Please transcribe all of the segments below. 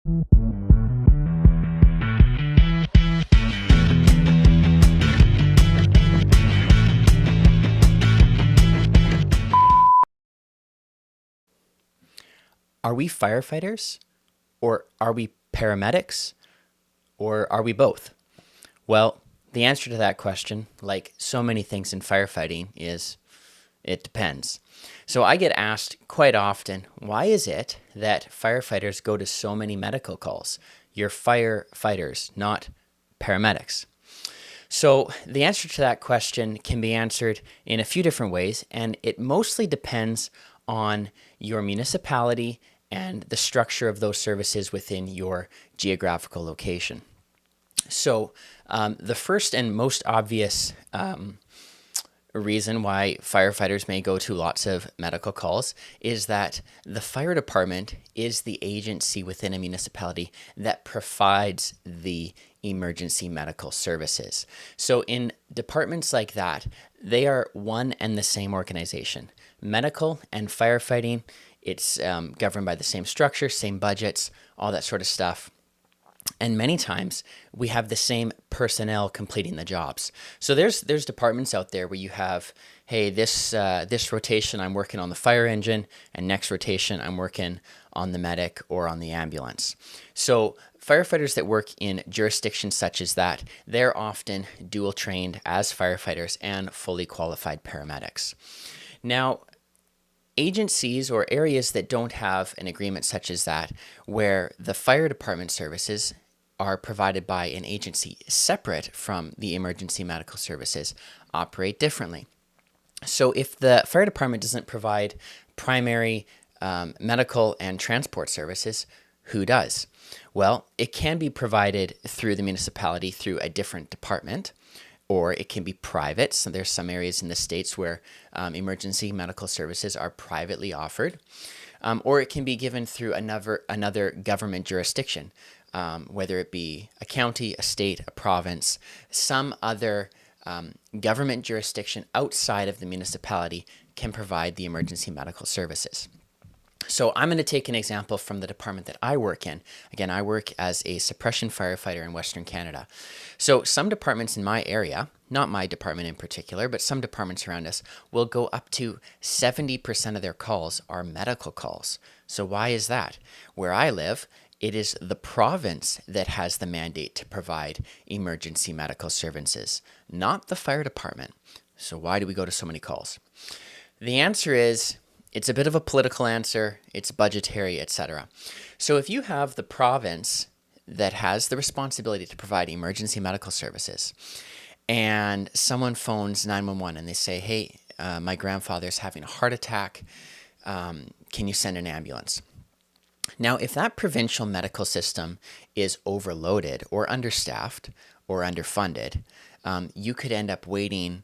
Are we firefighters? Or are we paramedics? Or are we both? Well, the answer to that question, like so many things in firefighting, is it depends. So I get asked quite often, why is it that firefighters go to so many medical calls? You're firefighters, not paramedics. So the answer to that question can be answered in a few different ways, and it mostly depends on your municipality and the structure of those services within your geographical location. So the first and most obvious reason why firefighters may go to lots of medical calls is that the fire department is the agency within a municipality that provides the emergency medical services. So in departments like that, they are one and the same organization. Medical and firefighting, it's governed by the same structure, same budgets, all that sort of stuff. And many times we have the same personnel completing the jobs. So there's departments out there where you have, hey, this rotation I'm working on the fire engine, and next rotation I'm working on the medic or on the ambulance. So firefighters that work in jurisdictions such as that, they're often dual trained as firefighters and fully qualified paramedics. Now, agencies or areas that don't have an agreement such as that, where the fire department services are provided by an agency separate from the emergency medical services, operate differently. So if the fire department doesn't provide primary medical and transport services, who does? Well, it can be provided through the municipality through a different department, or it can be private. So there's some areas in the States where emergency medical services are privately offered, or it can be given through another government jurisdiction, whether it be a county, a state, a province, some other government jurisdiction outside of the municipality can provide the emergency medical services. So I'm going to take an example from the department that I work in. Again, I work as a suppression firefighter in Western Canada. So some departments in my area, not my department in particular, but some departments around us will go up to 70% of their calls are medical calls. So why is that? Where I live, it is the province that has the mandate to provide emergency medical services, not the fire department. So why do we go to so many calls? The answer is, it's a bit of a political answer, it's budgetary, etc. So if you have the province that has the responsibility to provide emergency medical services, and someone phones 911 and they say, hey, my grandfather's having a heart attack, can you send an ambulance? Now, if that provincial medical system is overloaded or understaffed or underfunded, you could end up waiting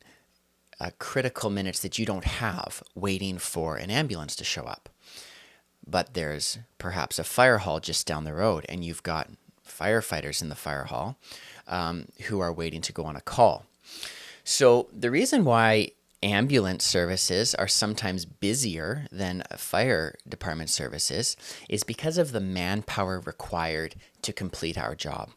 critical minutes that you don't have waiting for an ambulance to show up. But there's perhaps a fire hall just down the road, and you've got firefighters in the fire hall who are waiting to go on a call. So the reason why ambulance services are sometimes busier than fire department services is because of the manpower required to complete our job.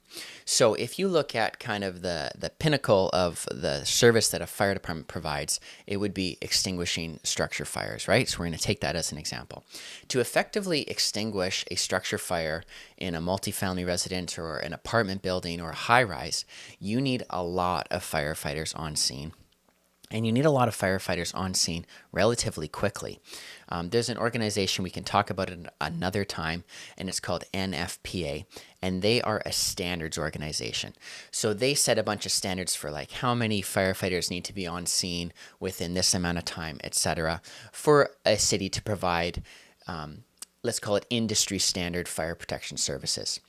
So if you look at kind of the pinnacle of the service that a fire department provides, it would be extinguishing structure fires, right? So we're going to take that as an example. To effectively extinguish a structure fire in a multifamily residence or an apartment building or a high rise, you need a lot of firefighters on scene. And you need a lot of firefighters on scene relatively quickly. There's an organization we can talk about it another time, and it's called NFPA, and they are a standards organization. So they set a bunch of standards for like how many firefighters need to be on scene within this amount of time, etc., for a city to provide, let's call it industry standard fire protection services.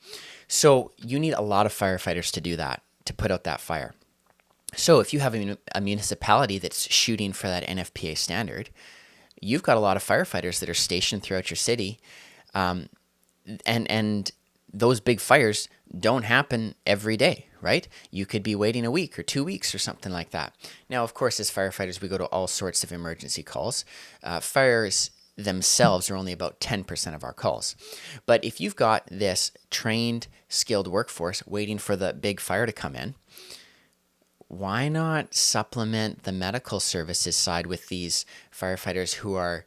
So you need a lot of firefighters to do that, to put out that fire. So if you have a municipality that's shooting for that NFPA standard, you've got a lot of firefighters that are stationed throughout your city, and those big fires don't happen every day, right? You could be waiting a week or 2 weeks or something like that. Now, of course, as firefighters, we go to all sorts of emergency calls. Fires themselves are only about 10% of our calls. But if you've got this trained, skilled workforce waiting for the big fire to come in, why not supplement the medical services side with these firefighters who are,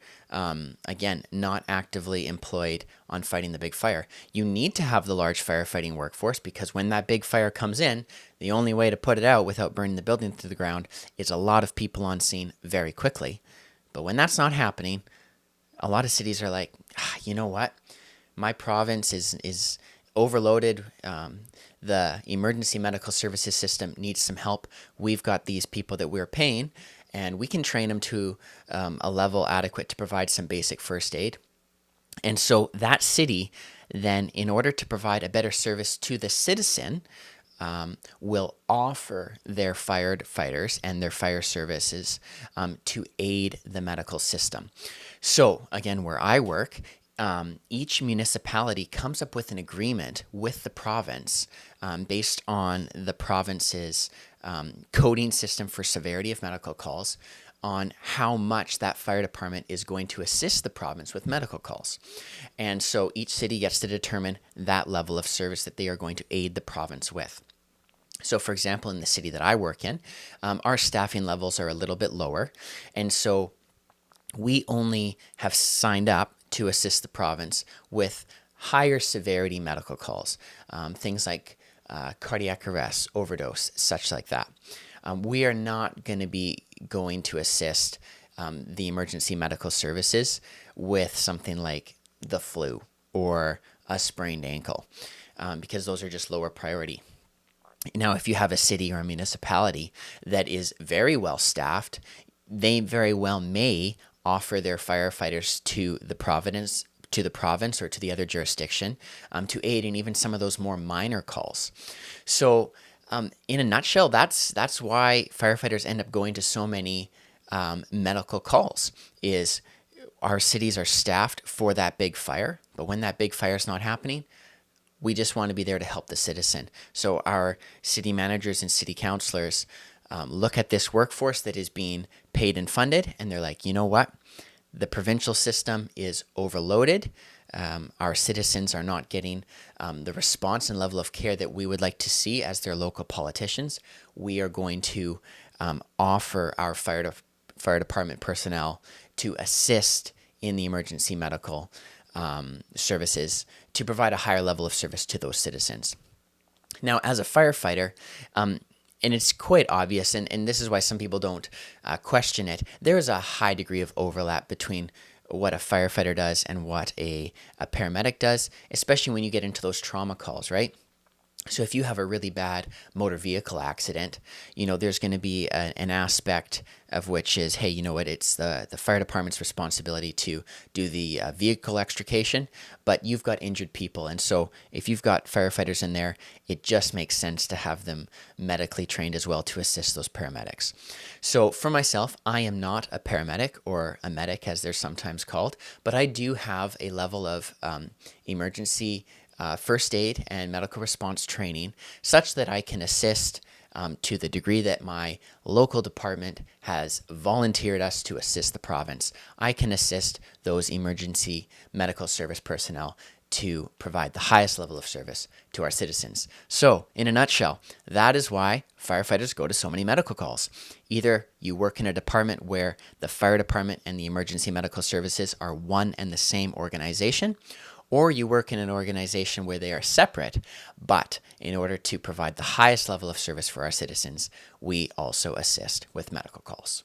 again, not actively employed on fighting the big fire? You need to have the large firefighting workforce because when that big fire comes in, the only way to put it out without burning the building to the ground is a lot of people on scene very quickly. But when that's not happening, a lot of cities are like, you know what? My province is overloaded. The emergency medical services system needs some help. We've got these people that we're paying, and we can train them to a level adequate to provide some basic first aid. And so that city then, in order to provide a better service to the citizen, will offer their firefighters and their fire services to aid the medical system. So again, where I work, each municipality comes up with an agreement with the province based on the province's coding system for severity of medical calls on how much that fire department is going to assist the province with medical calls. And so each city gets to determine that level of service that they are going to aid the province with. So, for example, in the city that I work in, our staffing levels are a little bit lower. And so we only have signed up to assist the province with higher severity medical calls, things like cardiac arrest, overdose, such like that. We are not going to be going to assist the emergency medical services with something like the flu or a sprained ankle because those are just lower priority. Now, if you have a city or a municipality that is very well staffed, they very well may offer their firefighters to the province or to the other jurisdiction to aid in even some of those more minor calls. So, in a nutshell, that's why firefighters end up going to so many medical calls. Is our cities are staffed for that big fire, but when that big fire is not happening, we just want to be there to help the citizen. So our city managers and city councilors look at this workforce that is being paid and funded, and they're like, you know what? The provincial system is overloaded. Our citizens are not getting the response and level of care that we would like to see as their local politicians. We are going to offer our fire department personnel to assist in the emergency medical services to provide a higher level of service to those citizens. Now, as a firefighter, and it's quite obvious, and this is why some people don't question it, there is a high degree of overlap between what a firefighter does and what a paramedic does, especially when you get into those trauma calls, right? So if you have a really bad motor vehicle accident, there's going to be an aspect of which is, hey, you know what, it's the fire department's responsibility to do the vehicle extrication, but you've got injured people. And so if you've got firefighters in there, it just makes sense to have them medically trained as well to assist those paramedics. So for myself, I am not a paramedic or a medic as they're sometimes called, but I do have a level of emergency first aid and medical response training such that I can assist to the degree that my local department has volunteered us to assist the province. I can assist those emergency medical service personnel to provide the highest level of service to our citizens. So, in a nutshell, that is why firefighters go to so many medical calls. Either you work in a department where the fire department and the emergency medical services are one and the same organization, or you work in an organization where they are separate, but in order to provide the highest level of service for our citizens, we also assist with medical calls.